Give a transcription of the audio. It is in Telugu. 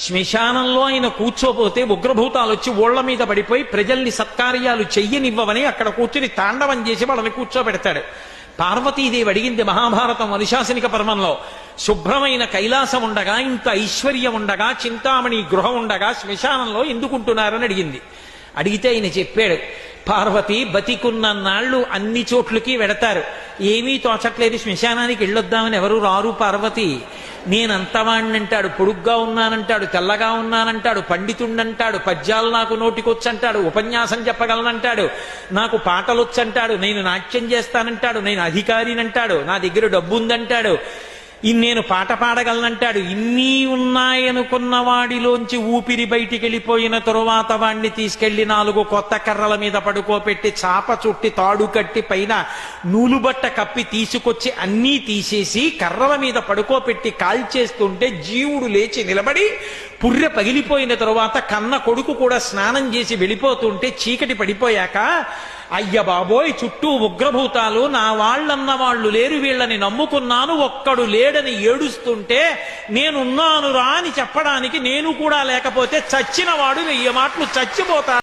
శ్మశానంలో ఆయన కూర్చోపోతే ఉగ్రభూతాలు వచ్చి ఓళ్ల మీద పడిపోయి ప్రజల్ని సత్కార్యాలు చెయ్యనివ్వవని అక్కడ కూర్చుని తాండవం చేసి వాళ్ళని కూర్చోబెడతాడు. పార్వతీదేవి అడిగింది మహాభారతం అనుశాసనిక పర్వంలో, శుభ్రమైన కైలాసం ఉండగా, ఇంత ఐశ్వర్యం ఉండగా, చింతామణి గృహం ఉండగా శ్మశానంలో ఎందుకుంటున్నారని అడిగింది. అడిగితే ఆయన చెప్పాడు, పార్వతి బతికున్న నాళ్ళు అన్ని చోట్లకి వెడతారు, ఏమీ తోచట్లేదు, శ్మశానానికి వెళ్ళొద్దామని ఎవరు రారు పార్వతి. నేనంతవాణ్ణంటాడు, పొడుగ్గా ఉన్నానంటాడు, తెల్లగా ఉన్నానంటాడు, పండితుండంటాడు, పద్యాలు నాకు నోటికొచ్చంటాడు, ఉపన్యాసం చెప్పగలనంటాడు, నాకు పాటలొచ్చంటాడు, నేను నాట్యం చేస్తానంటాడు, నేను అధికారినంటాడు, నా దగ్గర డబ్బుందంటాడు, నేను పాట పాడగలనంటాడు. ఇన్ని ఉన్నాయనుకున్న వాడిలోంచి ఊపిరి బయటికి వెళ్ళిపోయిన తరువాత వాణ్ణి తీసుకెళ్లి 4 కొత్త కర్రల మీద పడుకోపెట్టి చాప చుట్టి తాడు కట్టి పైన నూలుబట్ట కప్పి తీసుకొచ్చి అన్నీ తీసేసి కర్రల మీద పడుకోపెట్టి కాల్చేస్తుంటే జీవుడు లేచి నిలబడి పుర్రె పగిలిపోయిన తరువాత కన్న కొడుకు కూడా స్నానం చేసి వెళ్ళిపోతుంటే చీకటి పడిపోయాక, అయ్య బాబోయ్ చుట్టూ ఉగ్రభూతాలు, నా వాళ్ళన్న వాళ్ళు లేరు, వీళ్ళని నమ్ముకున్నాను, ఒక్కడు లేడని ఏడుస్తుంటే నేనున్నాను రా అని చెప్పడానికి నేను కూడా లేకపోతే చచ్చిన వాడు 1000 మాటలు చచ్చిపోతాడు.